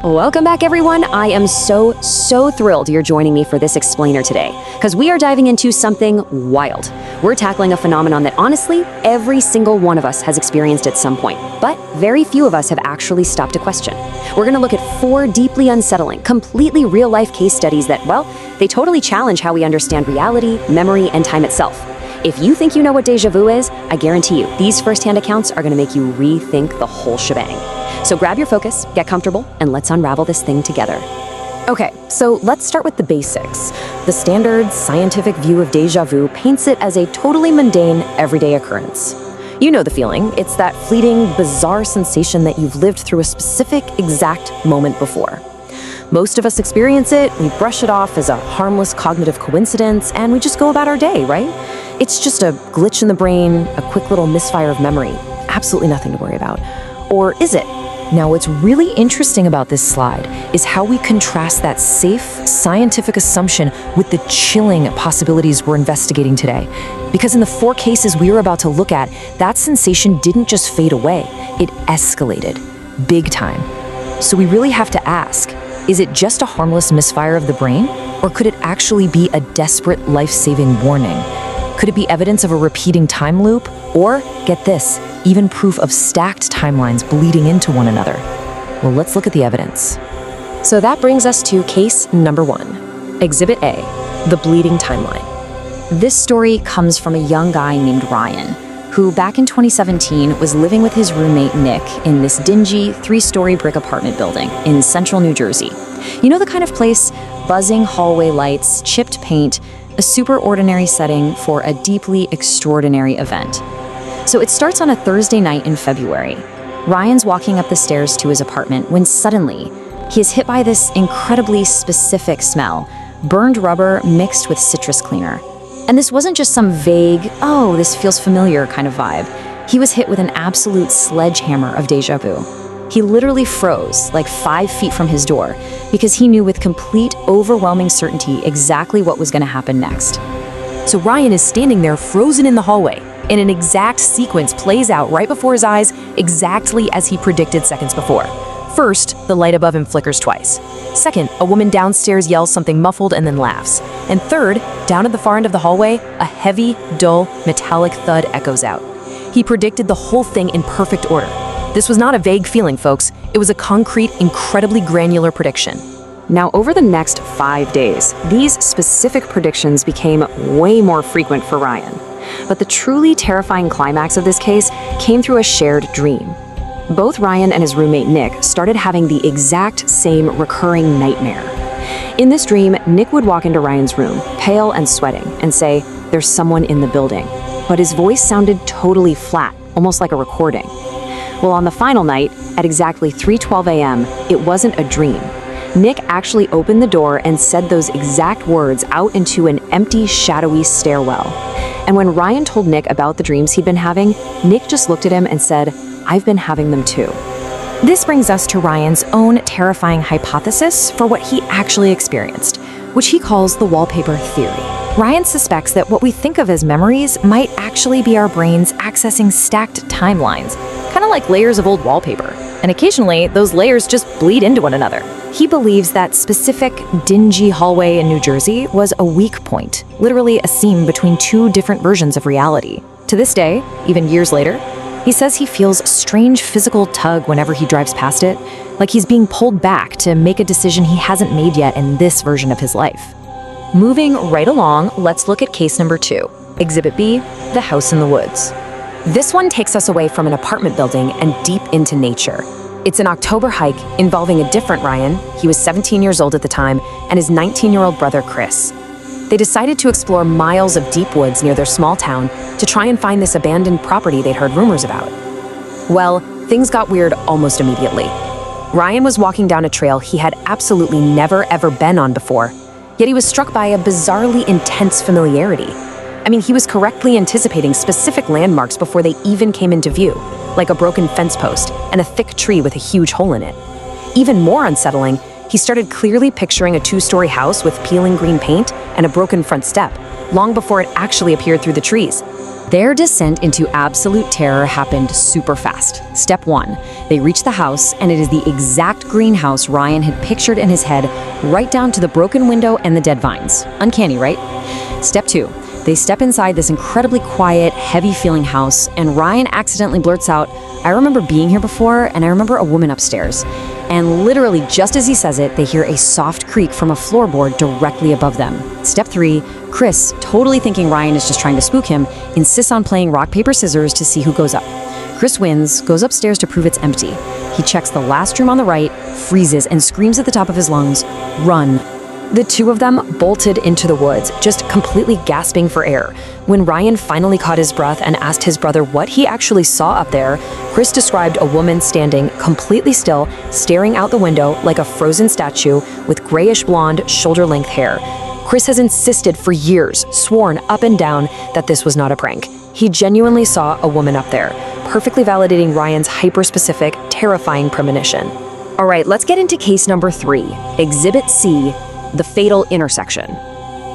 Welcome back, everyone. I am so thrilled you're joining me for this explainer today, because we are diving into something wild. We're tackling a phenomenon that honestly, every single one of us has experienced at some point, but very few of us have actually stopped to question. We're going to look at 4 deeply unsettling, completely real-life case studies that, well, they totally challenge how we understand reality, memory, and time itself. If you think you know what déjà vu is, I guarantee you, these first-hand accounts are going to make you rethink the whole shebang. So grab your focus, get comfortable, and let's unravel this thing together. Okay, so let's start with the basics. The standard scientific view of déjà vu paints it as a totally mundane, everyday occurrence. You know the feeling. It's that fleeting, bizarre sensation that you've lived through a specific, exact moment before. Most of us experience it, we brush it off as a harmless cognitive coincidence, and we just go about our day, right? It's just a glitch in the brain, a quick little misfire of memory. Absolutely nothing to worry about. Or is it? Now, what's really interesting about this slide is how we contrast that safe, scientific assumption with the chilling possibilities we're investigating today. Because in the 4 cases we are about to look at, that sensation didn't just fade away, it escalated, big time. So we really have to ask, is it just a harmless misfire of the brain? Or could it actually be a desperate, life-saving warning? Could it be evidence of a repeating time loop? Or, get this, even proof of stacked timelines bleeding into one another? Well, let's look at the evidence. So that brings us to case number 1, Exhibit A, the bleeding timeline. This story comes from a young guy named Ryan, who back in 2017 was living with his roommate Nick in this dingy 3-story brick apartment building in central New Jersey. You know the kind of place, buzzing hallway lights, chipped paint, a super ordinary setting for a deeply extraordinary event. So it starts on a Thursday night in February. Ryan's walking up the stairs to his apartment when suddenly he is hit by this incredibly specific smell, burned rubber mixed with citrus cleaner. And this wasn't just some vague, oh, this feels familiar kind of vibe. He was hit with an absolute sledgehammer of déjà vu. He literally froze, like 5 feet from his door, because he knew with complete, overwhelming certainty exactly what was going to happen next. So Ryan is standing there frozen in the hallway, and an exact sequence plays out right before his eyes, exactly as he predicted seconds before. First, the light above him flickers twice. Second, a woman downstairs yells something muffled and then laughs. And third, down at the far end of the hallway, a heavy, dull, metallic thud echoes out. He predicted the whole thing in perfect order. This was not a vague feeling, folks. It was a concrete, incredibly granular prediction. Now, over the next 5 days, these specific predictions became way more frequent for Ryan. But the truly terrifying climax of this case came through a shared dream. Both Ryan and his roommate Nick started having the exact same recurring nightmare. In this dream, Nick would walk into Ryan's room, pale and sweating, and say, "There's someone in the building." But his voice sounded totally flat, almost like a recording. Well, on the final night, at exactly 3:12 a.m., it wasn't a dream. Nick actually opened the door and said those exact words out into an empty, shadowy stairwell. And when Ryan told Nick about the dreams he'd been having, Nick just looked at him and said, "I've been having them too." This brings us to Ryan's own terrifying hypothesis for what he actually experienced, which he calls the wallpaper theory. Ryan suspects that what we think of as memories might actually be our brains accessing stacked timelines, kind of like layers of old wallpaper. And occasionally, those layers just bleed into one another. He believes that specific dingy hallway in New Jersey was a weak point, literally a seam between 2 different versions of reality. To this day, even years later, he says he feels a strange physical tug whenever he drives past it, like he's being pulled back to make a decision he hasn't made yet in this version of his life. Moving right along, let's look at case number 2, Exhibit B, the house in the woods. This one takes us away from an apartment building and deep into nature. It's an October hike involving a different Ryan, he was 17 years old at the time, and his 19-year-old brother Chris. They decided to explore miles of deep woods near their small town to try and find this abandoned property they'd heard rumors about. Well, things got weird almost immediately. Ryan was walking down a trail he had absolutely never ever been on before, yet he was struck by a bizarrely intense familiarity. I mean, he was correctly anticipating specific landmarks before they even came into view, like a broken fence post and a thick tree with a huge hole in it. Even more unsettling, he started clearly picturing a 2-story house with peeling green paint and a broken front step, long before it actually appeared through the trees. Their descent into absolute terror happened super fast. Step 1, they reach the house, and it is the exact greenhouse Ryan had pictured in his head, right down to the broken window and the dead vines. Uncanny, right? Step 2, they step inside this incredibly quiet, heavy-feeling house, and Ryan accidentally blurts out, "I remember being here before, and I remember a woman upstairs." And literally, just as he says it, they hear a soft creak from a floorboard directly above them. Step 3, Chris, totally thinking Ryan is just trying to spook him, insists on playing rock, paper, scissors to see who goes up. Chris wins, goes upstairs to prove it's empty. He checks the last room on the right, freezes, and screams at the top of his lungs, "Run." The two of them bolted into the woods, just completely gasping for air. When Ryan finally caught his breath and asked his brother what he actually saw up there, Chris described a woman standing completely still, staring out the window like a frozen statue with grayish blonde, shoulder-length hair. Chris has insisted for years, sworn up and down, that this was not a prank. He genuinely saw a woman up there, perfectly validating Ryan's hyper-specific, terrifying premonition. All right, let's get into case number 3, Exhibit C, the fatal intersection.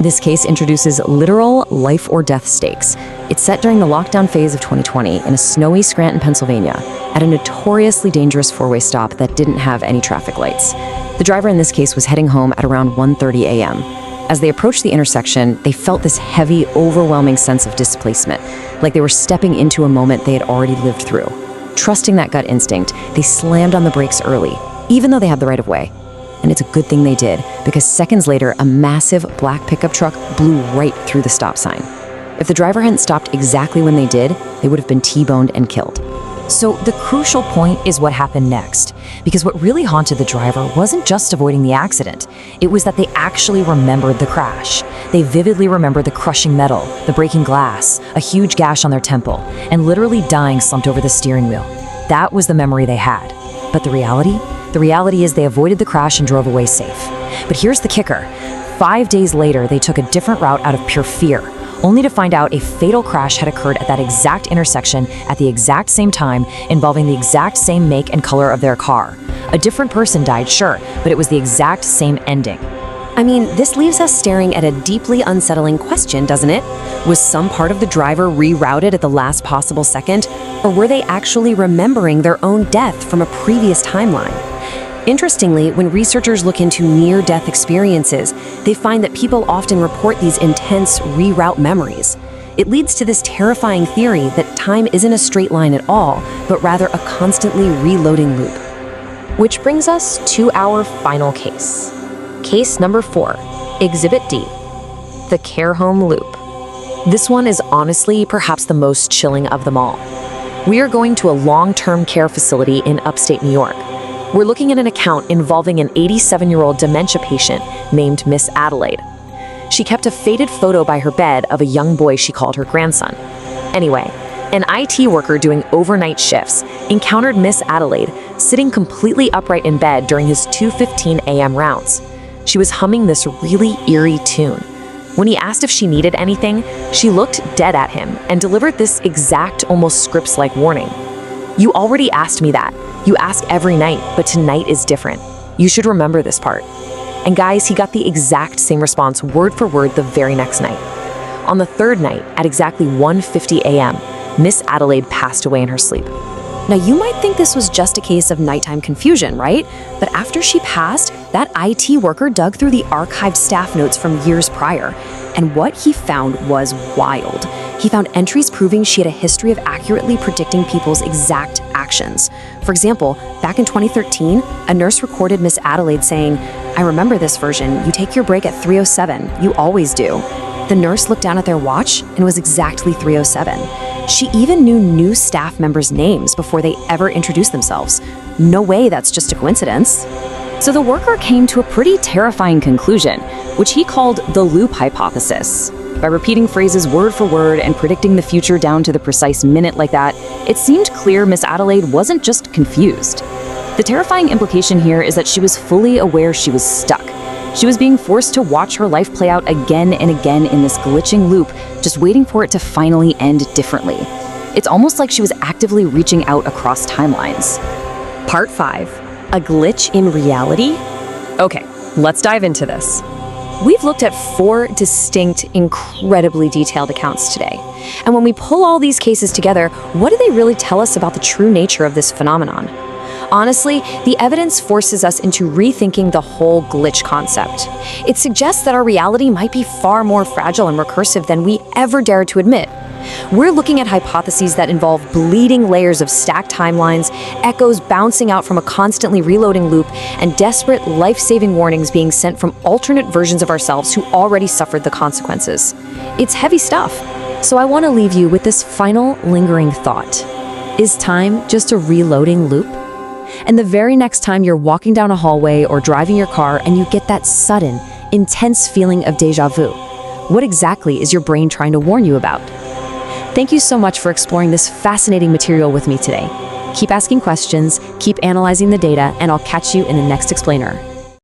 This case introduces literal life or death stakes. It's set during the lockdown phase of 2020 in a snowy Scranton, Pennsylvania, at a notoriously dangerous four-way stop that didn't have any traffic lights. The driver in this case was heading home at around 1:30 a.m. As they approached the intersection, they felt this heavy, overwhelming sense of displacement, like they were stepping into a moment they had already lived through. Trusting that gut instinct, they slammed on the brakes early, even though they had the right of way. And it's a good thing they did, because seconds later, a massive black pickup truck blew right through the stop sign. If the driver hadn't stopped exactly when they did, they would have been T-boned and killed. So the crucial point is what happened next, because what really haunted the driver wasn't just avoiding the accident. It was that they actually remembered the crash. They vividly remembered the crushing metal, the breaking glass, a huge gash on their temple, and literally dying slumped over the steering wheel. That was the memory they had. But the reality? The reality is they avoided the crash and drove away safe. But here's the kicker. 5 days later, they took a different route out of pure fear, only to find out a fatal crash had occurred at that exact intersection at the exact same time, involving the exact same make and color of their car. A different person died, sure, but it was the exact same ending. I mean, this leaves us staring at a deeply unsettling question, doesn't it? Was some part of the driver rerouted at the last possible second, or were they actually remembering their own death from a previous timeline? Interestingly, when researchers look into near-death experiences, they find that people often report these intense reroute memories. It leads to this terrifying theory that time isn't a straight line at all, but rather a constantly reloading loop. Which brings us to our final case. Case number 4, Exhibit D, the care home loop. This one is honestly perhaps the most chilling of them all. We are going to a long-term care facility in upstate New York. We're looking at an account involving an 87-year-old dementia patient named Miss Adelaide. She kept a faded photo by her bed of a young boy she called her grandson. Anyway, an IT worker doing overnight shifts encountered Miss Adelaide sitting completely upright in bed during his 2:15 a.m. rounds. She was humming this really eerie tune. When he asked if she needed anything, she looked dead at him and delivered this exact, almost scripts-like warning. "You already asked me that. You ask every night, but tonight is different. You should remember this part." And guys, he got the exact same response word for word the very next night. On the third night, at exactly 1:50 a.m., Miss Adelaide passed away in her sleep. Now, you might think this was just a case of nighttime confusion, right? But after she passed, that IT worker dug through the archived staff notes from years prior, and what he found was wild. He found entries proving she had a history of accurately predicting people's exact actions. For example, back in 2013, a nurse recorded Miss Adelaide saying, "I remember this version. You take your break at 3:07. You always do." The nurse looked down at their watch and it was exactly 3:07. She even knew new staff members' names before they ever introduced themselves. No way that's just a coincidence. So the worker came to a pretty terrifying conclusion, which he called the loop hypothesis. By repeating phrases word for word and predicting the future down to the precise minute like that, it seemed clear Miss Adelaide wasn't just confused. The terrifying implication here is that she was fully aware she was stuck. She was being forced to watch her life play out again and again in this glitching loop, just waiting for it to finally end differently. It's almost like she was actively reaching out across timelines. Part 5, a glitch in reality? Okay, let's dive into this. We've looked at 4 distinct, incredibly detailed accounts today. And when we pull all these cases together, what do they really tell us about the true nature of this phenomenon? Honestly, the evidence forces us into rethinking the whole glitch concept. It suggests that our reality might be far more fragile and recursive than we ever dare to admit. We're looking at hypotheses that involve bleeding layers of stacked timelines, echoes bouncing out from a constantly reloading loop, and desperate, life-saving warnings being sent from alternate versions of ourselves who already suffered the consequences. It's heavy stuff. So I want to leave you with this final, lingering thought. Is time just a reloading loop? And the very next time you're walking down a hallway or driving your car and you get that sudden, intense feeling of déjà vu, what exactly is your brain trying to warn you about? Thank you so much for exploring this fascinating material with me today. Keep asking questions, keep analyzing the data, and I'll catch you in the next explainer.